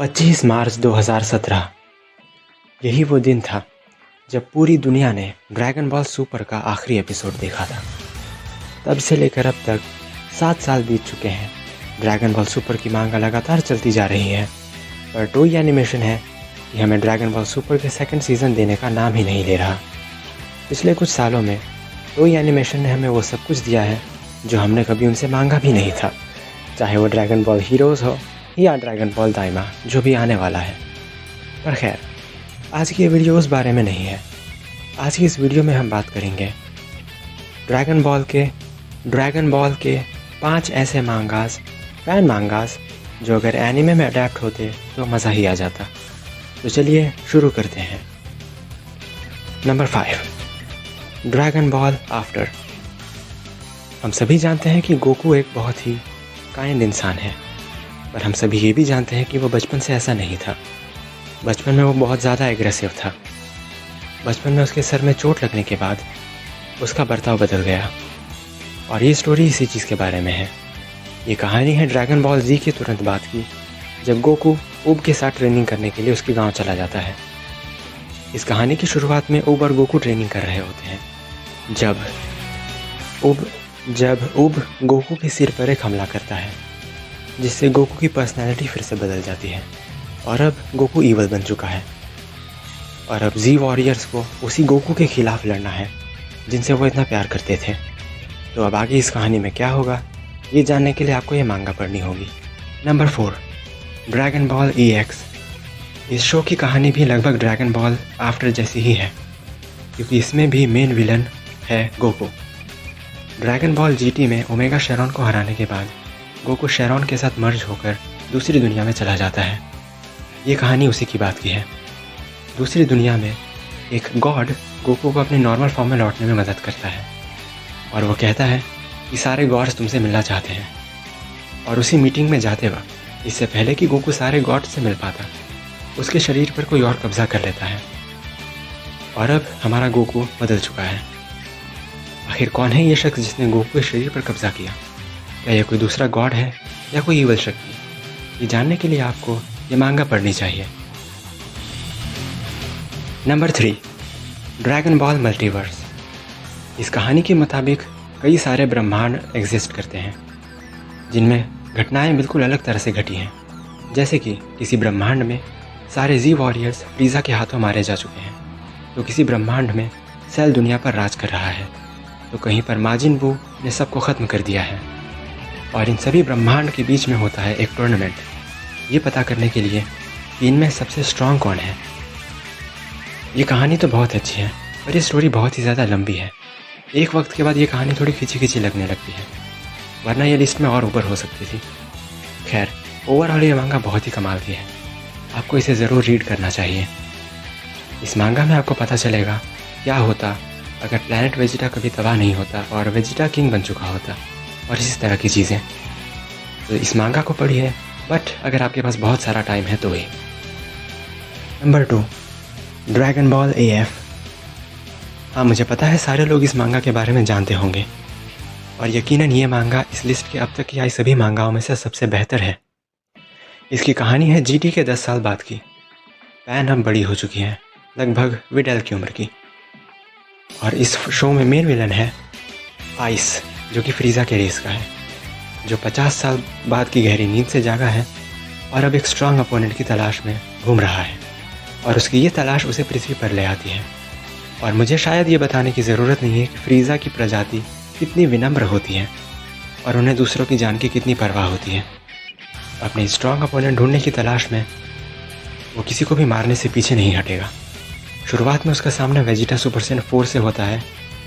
25 मार्च 2017 यही वो दिन था जब पूरी दुनिया ने ड्रैगन बॉल सुपर का आखिरी एपिसोड देखा था। तब से लेकर अब तक 7 साल बीत चुके हैं। ड्रैगन बॉल सुपर की मांग लगातार चलती जा रही है, पर टोई एनिमेशन है कि हमें ड्रैगन बॉल सुपर के सेकंड सीज़न देने का नाम ही नहीं ले रहा। पिछले कुछ सालों में टोई एनिमेशन ने हमें वो सब कुछ दिया है जो हमने कभी उनसे मांगा भी नहीं था, चाहे वो ड्रैगन बॉल हीरोज़ हो या ड्रैगन बॉल दाइमा जो भी आने वाला है। पर खैर, आज की ये वीडियो उस बारे में नहीं है। आज की इस वीडियो में हम बात करेंगे ड्रैगन बॉल के 5 ऐसे मांगास, फैन मांगास जो अगर एनिमे में अडेप्ट होते तो मज़ा ही आ जाता। तो चलिए शुरू करते हैं। Number 5, dragon ball after. हम सभी जानते हैं कि गोकू एक बहुत ही काइंड इंसान है, पर हम सभी ये भी जानते हैं कि वो बचपन से ऐसा नहीं था। बचपन में वो बहुत ज़्यादा एग्रेसिव था। बचपन में उसके सर में चोट लगने के बाद उसका बर्ताव बदल गया, और ये स्टोरी इसी चीज़ के बारे में है। ये कहानी है ड्रैगन बॉल जी के तुरंत बाद की, जब गोकू ऊब के साथ ट्रेनिंग करने के लिए उसके गांव चला जाता है। इस कहानी की शुरुआत में ऊब और गोकू ट्रेनिंग कर रहे होते हैं, जब ऊब गोकू के सिर पर एक हमला करता है, जिससे गोकू की पर्सनैलिटी फिर से बदल जाती है, और अब गोकू ईवल बन चुका है। और अब जी वॉरियर्स को उसी गोकू के खिलाफ लड़ना है जिनसे वो इतना प्यार करते थे। तो अब आगे इस कहानी में क्या होगा, ये जानने के लिए आपको ये मांगा पढ़नी होगी। Number 4, dragon ball EX। इस शो की कहानी भी लगभग ड्रैगन बॉल आफ्टर जैसी ही है, क्योंकि इसमें भी मेन विलन है गोकू। ड्रैगन बॉल GT में ओमेगा शेरॉन को हराने के बाद गोकू शेरॉन के साथ मर्ज होकर दूसरी दुनिया में चला जाता है। ये कहानी उसी की बात की है। दूसरी दुनिया में एक गॉड गोकू को अपने नॉर्मल फॉर्म में लौटने में मदद करता है, और वो कहता है कि सारे गॉड्स तुमसे मिलना चाहते हैं। और उसी मीटिंग में जाते वक्त, इससे पहले कि गोकू सारे गॉड्स से मिल पाता, उसके शरीर पर कोई और कब्जा कर लेता है, और अब हमारा गोकू बदल चुका है। आखिर कौन है ये शख्स जिसने गोकू के शरीर पर कब्जा किया? क्या यह कोई दूसरा गॉड है या कोई ईवल शक्ति? ये जानने के लिए आपको ये मांगा पढ़नी चाहिए। Number 3, dragon ball multiverse. इस कहानी के मुताबिक कई सारे ब्रह्मांड एग्जिस्ट करते हैं, जिनमें घटनाएं बिल्कुल अलग तरह से घटी हैं। जैसे कि किसी ब्रह्मांड में सारे जी वॉरियर्स फ्रीज़ा के हाथों मारे जा चुके हैं, तो किसी ब्रह्मांड में सेल दुनिया पर राज कर रहा है, तो कहीं पर माजिन बू ने सबको ख़त्म कर दिया है। और इन सभी ब्रह्मांड के बीच में होता है एक टूर्नामेंट, ये पता करने के लिए कि इनमें सबसे स्ट्रॉन्ग कौन है। ये कहानी तो बहुत अच्छी है, पर ये स्टोरी बहुत ही ज़्यादा लंबी है। एक वक्त के बाद ये कहानी थोड़ी खिंची खिंची लगने लगती है, वरना ये लिस्ट में और ऊपर हो सकती थी। खैर, ओवरऑल ये मांगा बहुत ही कमाल की है, आपको इसे ज़रूर रीड करना चाहिए। इस मांगा में आपको पता चलेगा क्या होता अगर प्लैनेट वेजिटा कभी तबाह नहीं होता और वेजिटा किंग बन चुका होता, और इसी तरह की चीज़ें। तो इस मांगा को पढ़िए, बट अगर आपके पास बहुत सारा टाइम है तो ही। Number 2, Dragon Ball AF। हाँ, मुझे पता है सारे लोग इस मांगा के बारे में जानते होंगे, और यकीनन ये मांगा इस लिस्ट के अब तक की आई सभी मांगाओं में से सबसे बेहतर है। इसकी कहानी है GT के 10 साल बाद की। पैन अब बड़ी हो चुकी है, लगभग विडेल की उम्र की, और इस शो में मेन विलन है आइस, जो कि फ्रीज़ा के रेस का है, जो 50 साल बाद की गहरी नींद से जागा है और अब एक स्ट्रॉन्ग अपोनेंट की तलाश में घूम रहा है, और उसकी ये तलाश उसे पृथ्वी पर ले आती है। और मुझे शायद ये बताने की ज़रूरत नहीं है कि फ्रीज़ा की प्रजाति कितनी विनम्र होती है और उन्हें दूसरों की जान की कितनी परवाह होती है। अपने स्ट्रॉन्ग अपोनेंट ढूंढने की तलाश में वो किसी को भी मारने से पीछे नहीं हटेगा। शुरुआत में उसका सामना वेजिटा सुपर सेन 4 से होता है,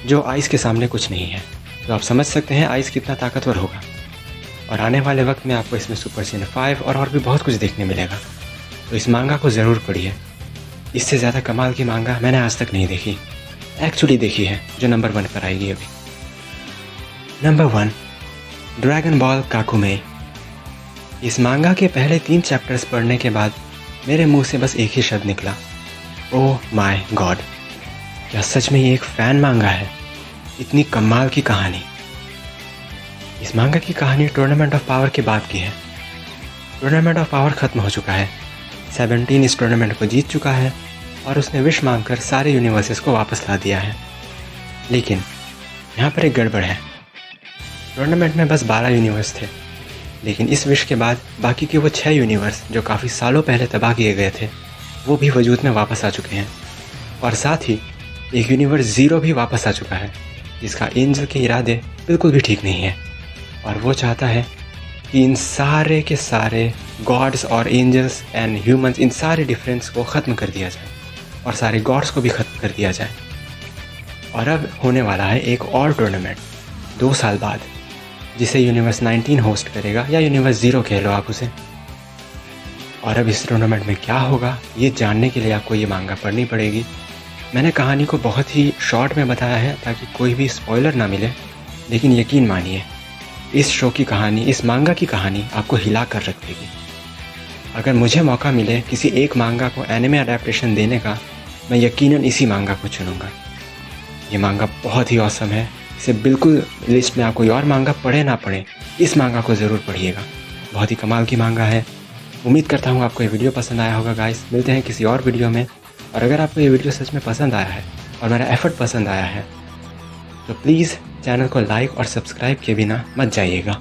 जो आइस के सामने कुछ नहीं है, तो आप समझ सकते हैं आइस कितना ताकतवर होगा। और आने वाले वक्त में आपको इसमें सुपर सेन 5 और भी बहुत कुछ देखने मिलेगा। तो इस मांगा को ज़रूर पढ़िए। इससे ज़्यादा कमाल की मांगा मैंने आज तक नहीं देखी, एक्चुअली देखी है, जो नंबर 1 पर आएगी अभी। नंबर 1, ड्रैगन बॉल काकुमे। इस मांगा के पहले 3 चैप्टर्स पढ़ने के बाद मेरे मुंह से बस एक ही शब्द निकला, ओह माय गॉड। क्या सच में ये एक फ़ैन मांगा है? इतनी कमाल की कहानी। इस मांगा की कहानी टूर्नामेंट ऑफ पावर के बाद की है। टूर्नामेंट ऑफ पावर ख़त्म हो चुका है, 17 इस टूर्नामेंट को जीत चुका है और उसने विश मांगकर सारे यूनिवर्सेस को वापस ला दिया है। लेकिन यहाँ पर एक गड़बड़ है। टूर्नामेंट में बस 12 यूनिवर्स थे, लेकिन इस विश के बाद बाकी के वो 6 यूनिवर्स जो काफ़ी सालों पहले तबाह किए गए थे वो भी वजूद में वापस आ चुके हैं। और साथ ही एक यूनिवर्स ज़ीरो भी वापस आ चुका है, जिसका एंजल के इरादे बिल्कुल भी ठीक नहीं है। और वो चाहता है कि इन सारे के सारे गॉड्स और एंजल्स एंड ह्यूमंस, इन सारे डिफरेंस को ख़त्म कर दिया जाए और सारे गॉड्स को भी ख़त्म कर दिया जाए। और अब होने वाला है एक और टूर्नामेंट 2 साल बाद, जिसे यूनिवर्स 19 होस्ट करेगा, या यूनिवर्स ज़ीरो कह लो आप उसे। और अब इस टूर्नामेंट में क्या होगा ये जानने के लिए आपको ये मांगा पढ़नी पड़ेगी। मैंने कहानी को बहुत ही शॉर्ट में बताया है ताकि कोई भी स्पॉइलर ना मिले, लेकिन यकीन मानिए इस शो की कहानी, इस मांगा की कहानी आपको हिला कर रख देगी। अगर मुझे मौका मिले किसी एक मांगा को एनिमे अडेप्टेशन देने का, मैं यकीनन इसी मांगा को चुनूँगा। ये मांगा बहुत ही ऑसम है, इसे बिल्कुल लिस्ट में आप कोई और मांगा पढ़े ना पढ़े, इस मांगा को ज़रूर पढ़िएगा। बहुत ही कमाल की मांगा है। उम्मीद करता हूँ आपको ये वीडियो पसंद आया होगा गाइस। मिलते हैं किसी और वीडियो में। और अगर आपको ये वीडियो सच में पसंद आया है और मेरा एफर्ट पसंद आया है तो प्लीज़ चैनल को लाइक और सब्सक्राइब किए बिना मत जाइएगा।